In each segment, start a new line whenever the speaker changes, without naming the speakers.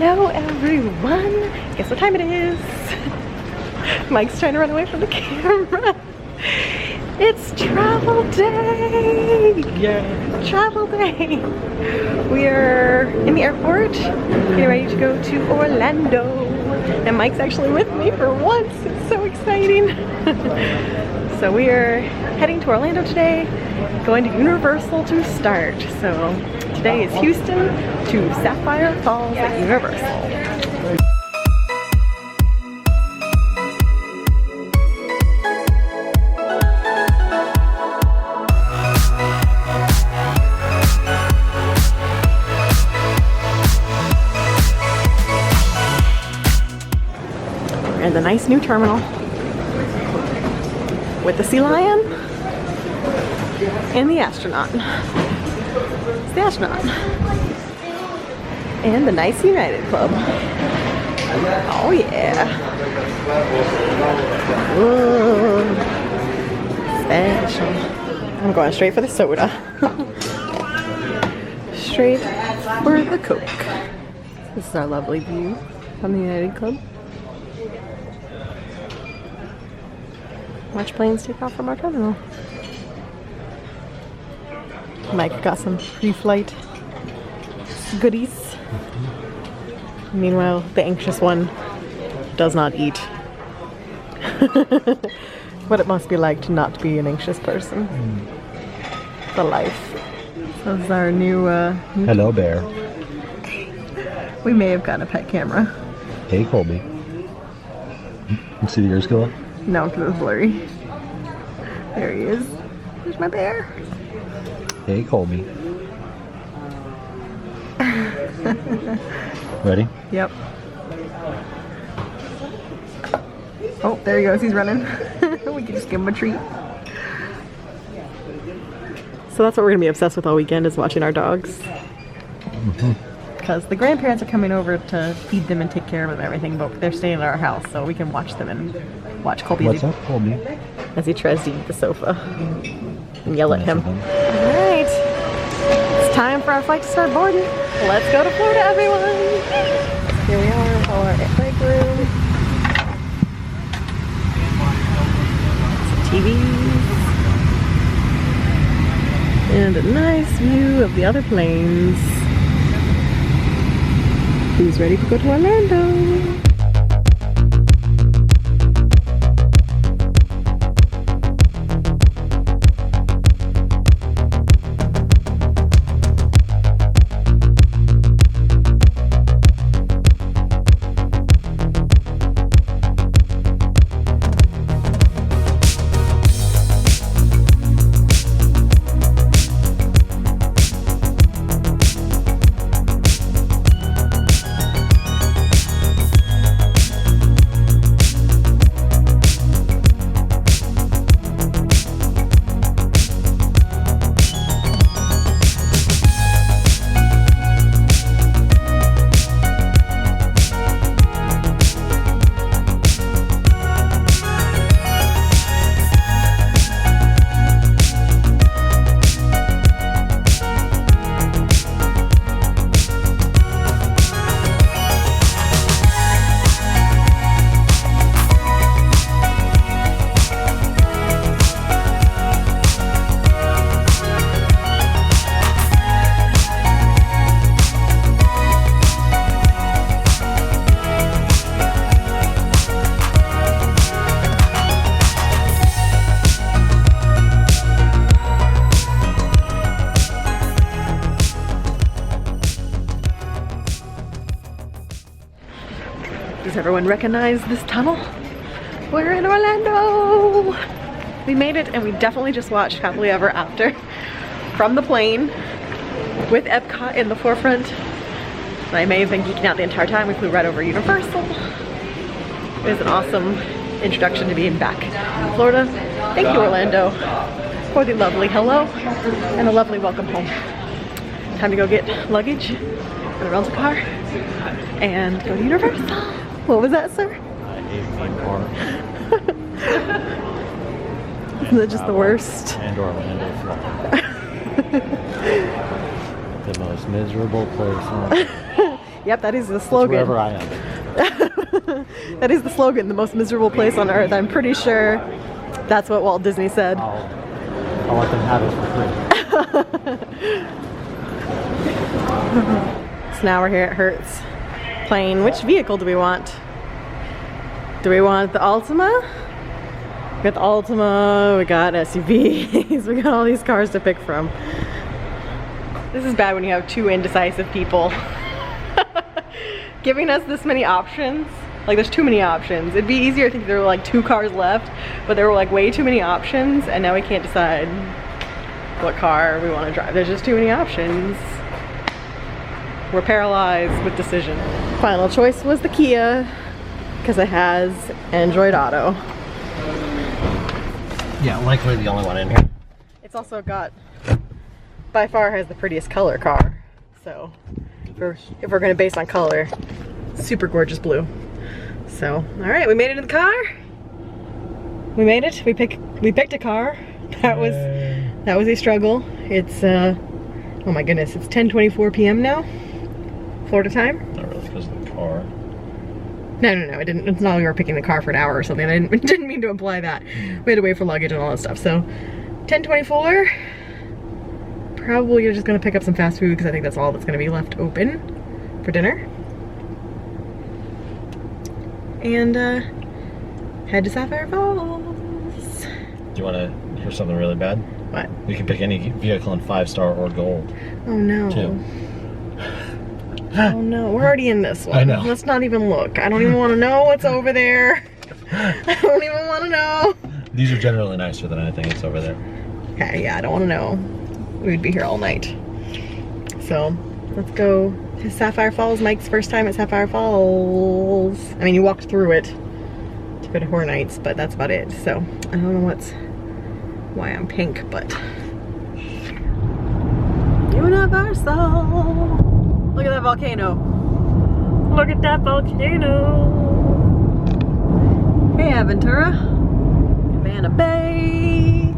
Hello everyone! Guess what time it is? Mike's trying to run away from the camera. It's travel day!
Yeah.
Travel day! We are in the airport, getting ready to go to Orlando. And Mike's actually with me for once. It's so exciting. So we are heading to Orlando today, going to Universal to start. So today is Houston to Sapphire Falls at Universal. We're in the nice new terminal with the sea lion and the astronaut. It's the astronaut. And the nice United Club. Oh yeah. Whoa. Special. I'm going straight for the soda. Straight for the Coke. This is our lovely view from the United Club. Watch planes take off from our terminal. Mike got some pre-flight goodies. Meanwhile, the anxious one does not eat. What it must be like to not be an anxious person. The life. So this is our new
Hello, bear.
We may have gotten a pet camera.
Hey, Colby. You see the ears go up?
No, because it was blurry. There he is. There's my bear.
Hey, Colby. Ready?
Yep. Oh, there he goes. He's running. We can just give him a treat. So that's what we're going to be obsessed with all weekend, is watching our dogs. Because the grandparents are coming over to feed them and take care of them and everything, but they're staying at our house, so we can watch them and watch Colby.
What's up, Colby?
As he tries to eat the sofa and yell at him. Alright, it's time for our flight to start boarding. Let's go to Florida, everyone! Here we are, our leg room. Some TVs. And a nice view of the other planes. Who's ready to go to Orlando? Does everyone recognize this tunnel? We're in Orlando! We made it, and we definitely just watched Happily Ever After from the plane with Epcot in the forefront. And I may have been geeking out the entire time. We flew right over Universal. It was an awesome introduction to being back in Florida. Thank you, Orlando, for the lovely hello and a lovely welcome home. Time to go get luggage in a rental car and go to Universal. What was that, sir?
I hate theme park.
Isn't that just the worst?
And Orlando, Florida. The most miserable place on earth.
Yep, that is the slogan.
It's wherever I am.
That is the slogan, the most miserable place on earth. I'm pretty sure that's what Walt Disney said.
I'll let them have it for free.
So now we're here at Hertz playing. Which vehicle do we want? Do we want the Altima? We got the Altima, we got SUVs, we got all these cars to pick from. This is bad when you have two indecisive people. Giving us this many options. Like, there's too many options. It'd be easier, I think, if there were like 2 cars left, but there were like way too many options, and now we can't decide what car we want to drive. There's just too many options. We're paralyzed with decision. Final choice was the Kia, because it has Android Auto.
Yeah, likely the only one in here.
It's also got, by far has the prettiest color car. So, if we're gonna base on color, super gorgeous blue. So, all right, we made it in the car. We made it. We picked a car. That was a struggle. It's oh my goodness, it's 10:24 p.m. now, Florida time.
Not really because of the car.
No, it didn't. It's not like we were picking the car for an hour or something. I didn't mean to imply that. We had to wait for luggage and all that stuff. So, 10:24. Probably you're just gonna pick up some fast food because I think that's all that's gonna be left open for dinner. And head to Sapphire Falls.
Do you want to hear something really bad?
What?
You can pick any vehicle in 5-star or gold.
Oh no.
Too.
Oh no, we're already in this one.
I know.
Let's not even look. I don't even want to know what's over there. I don't even want to know.
These are generally nicer than anything that's over there.
Okay, yeah, I don't want to know. We'd be here all night. So, let's go to Sapphire Falls. Mike's first time at Sapphire Falls. I mean, you walked through it to go to Horror Nights, but that's about it. So, I don't know why I'm pink, but Universal. Look at that volcano. Look at that volcano. Hey, Aventura. Cabana Bay.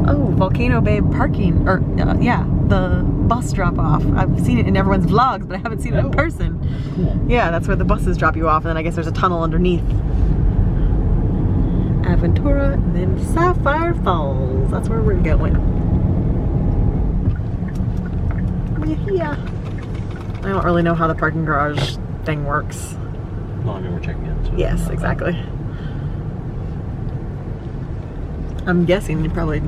Oh, Volcano Bay parking, or yeah, the bus drop off. I've seen it in everyone's vlogs, but I haven't seen it in person.
Cool.
Yeah, that's where the buses drop you off, and then I guess there's a tunnel underneath. Aventura, and then Sapphire Falls. That's where we're going. Yeah. I don't really know how the parking garage thing works.
No, I mean, we're checking in. So
Yes, exactly. I'm guessing you probably, I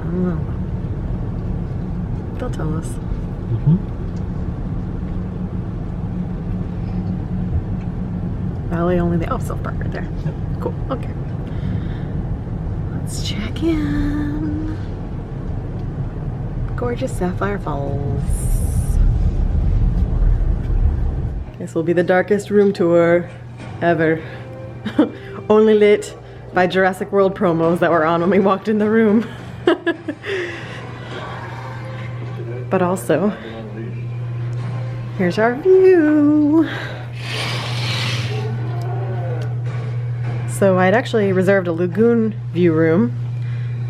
don't know. They'll tell us. Valet only the, oh, self-park right there.
Yep.
Cool, okay. Let's check in. Gorgeous Sapphire Falls. This will be the darkest room tour ever. Only lit by Jurassic World promos that were on when we walked in the room. But also, here's our view. So I'd actually reserved a lagoon view room,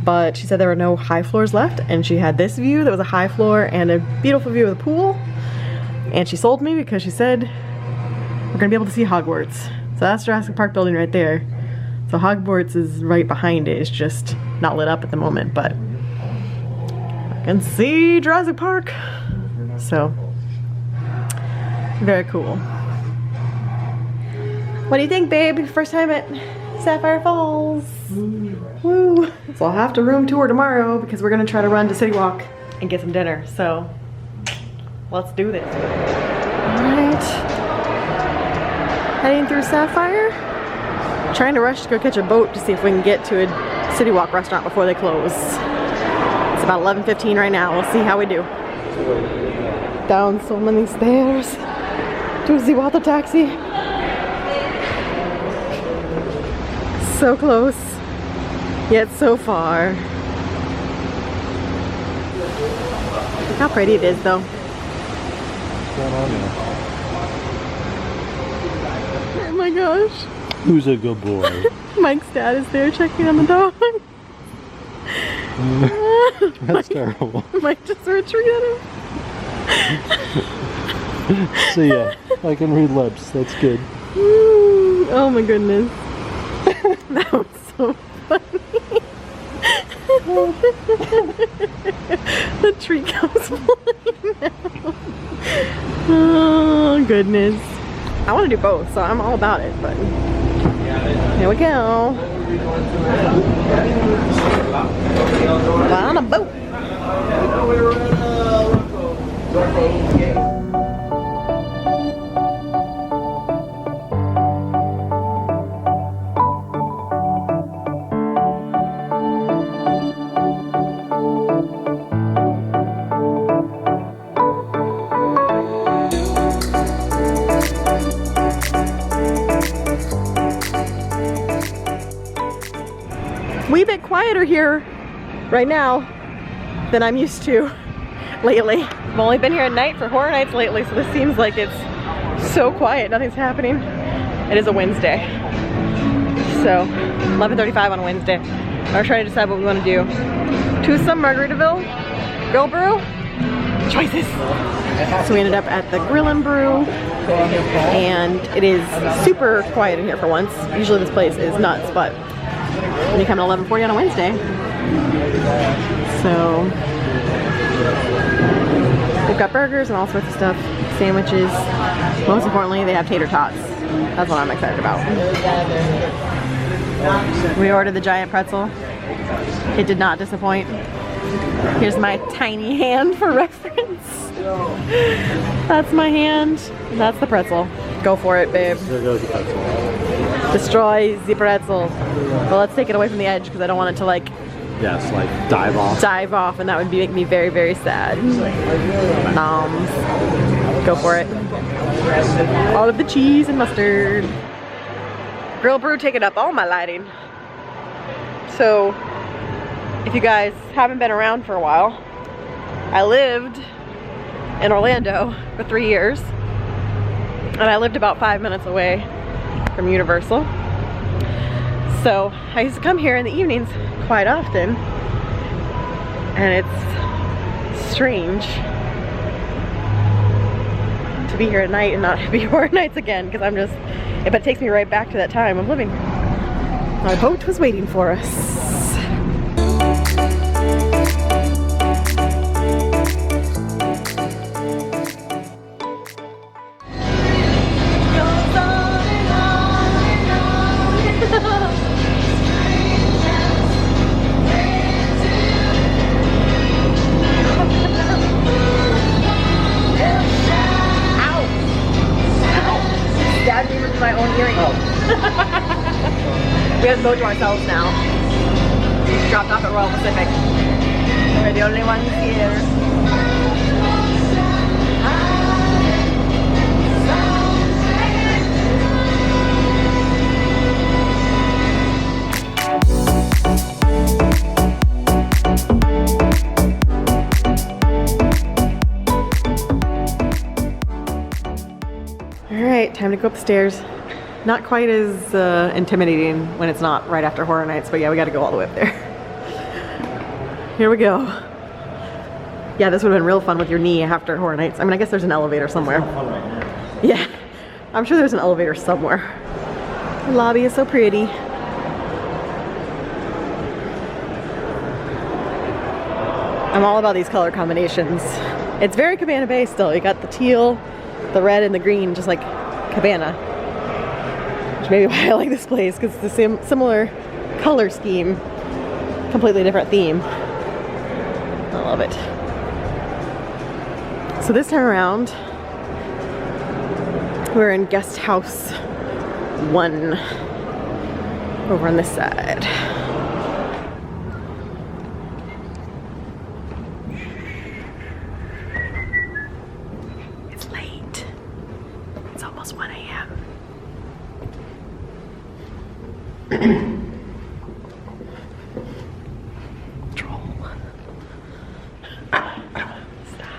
but she said there were no high floors left, and she had this view that was a high floor and a beautiful view of the pool. And she sold me because she said we're gonna be able to see Hogwarts. So that's Jurassic Park building right there. So Hogwarts is right behind it. It's just not lit up at the moment, but I can see Jurassic Park. So, very cool. What do you think, babe? First time at Sapphire Falls. Woo. So I'll have to room tour tomorrow because we're gonna try to run to City Walk and get some dinner. So, let's do this. All right. Heading through Sapphire. Trying to rush to go catch a boat to see if we can get to a City Walk restaurant before they close. It's about 11:15 right now. We'll see how we do. Down so many stairs to the water taxi. So close, yet so far. Look how pretty it is though.
What's going on there?
Oh my gosh.
Who's a good boy?
Mike's dad is there checking on the dog.
That's terrible.
Might just retreat at him.
See ya. I can read lips. That's good.
Ooh, oh my goodness. That was so funny. The tree goes flying now. Oh goodness. I want to do both, so I'm all about it, but here we go. On a boat. Wee bit quieter here right now than I'm used to lately. I've only been here at night for horror nights lately, so this seems like it's so quiet, nothing's happening. It is a Wednesday, so 11:35 on a Wednesday. We're trying to decide what we want to do. Tucson, Margaritaville, Grill Brew, choices. So we ended up at the Grill and Brew, and it is super quiet in here for once. Usually this place is nuts, but when you come at 11:40 on a Wednesday. So they've got burgers and all sorts of stuff, sandwiches. Most importantly, they have tater tots. That's what I'm excited about. We ordered the giant pretzel. It did not disappoint. Here's my tiny hand for reference. That's my hand. That's the pretzel. Go for it, babe.
There goes the pretzel.
Destroy the pretzel. Well, let's take it away from the edge because I don't want it to like
dive off.
Dive off, and that would make me very, very sad. Noms. Go for it. All of the cheese and mustard. Grill Brew taking up all my lighting. So, if you guys haven't been around for a while, I lived in Orlando for 3 years, and I lived about 5 minutes away from Universal. So I used to come here in the evenings quite often, and it's strange to be here at night and not be horror nights again, because I'm just, but it takes me right back to that time of living. Our boat was waiting for us. My own earring. Oh. We have the boat to ourselves now. Dropped off at Royal Pacific. We're the only ones here. Alright, time to go upstairs. Not quite as intimidating when it's not right after horror nights, but yeah, we gotta go all the way up there. Here we go. Yeah, this would have been real fun with your knee after horror nights. I mean, I guess there's an elevator somewhere. Yeah, I'm sure there's an elevator somewhere. The lobby is so pretty. I'm all about these color combinations. It's very Cabana Bay still. You got the teal, the red, and the green, just like Cabana. Which may be why I like this place, because it's the similar color scheme, completely different theme. I love it. So this time around, we're in guest house 1 over on this side. It's late. It's almost 1 a.m. Troll. Stop.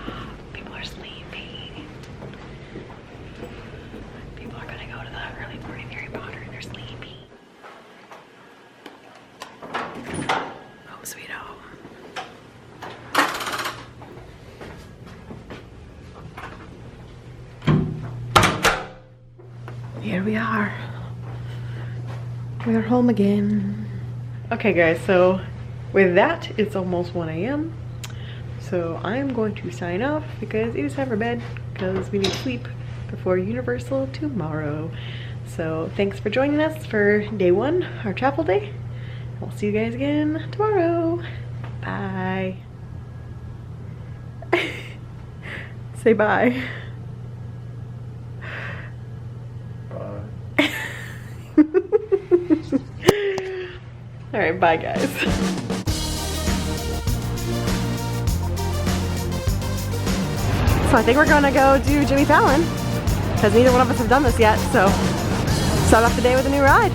People are sleeping. People are gonna go to the early morning Harry Potter and they're sleepy. Oh, sweet home. Here we are. We're home again. Okay guys, so with that, it's almost 1 a.m. So I am going to sign off because it is time for bed because we need sleep before Universal tomorrow. So thanks for joining us for day 1, our travel day. I'll see you guys again tomorrow. Bye. Say bye.
Bye.
All right, bye guys. So I think we're gonna go do Jimmy Fallon because neither one of us have done this yet. So start off the day with a new ride.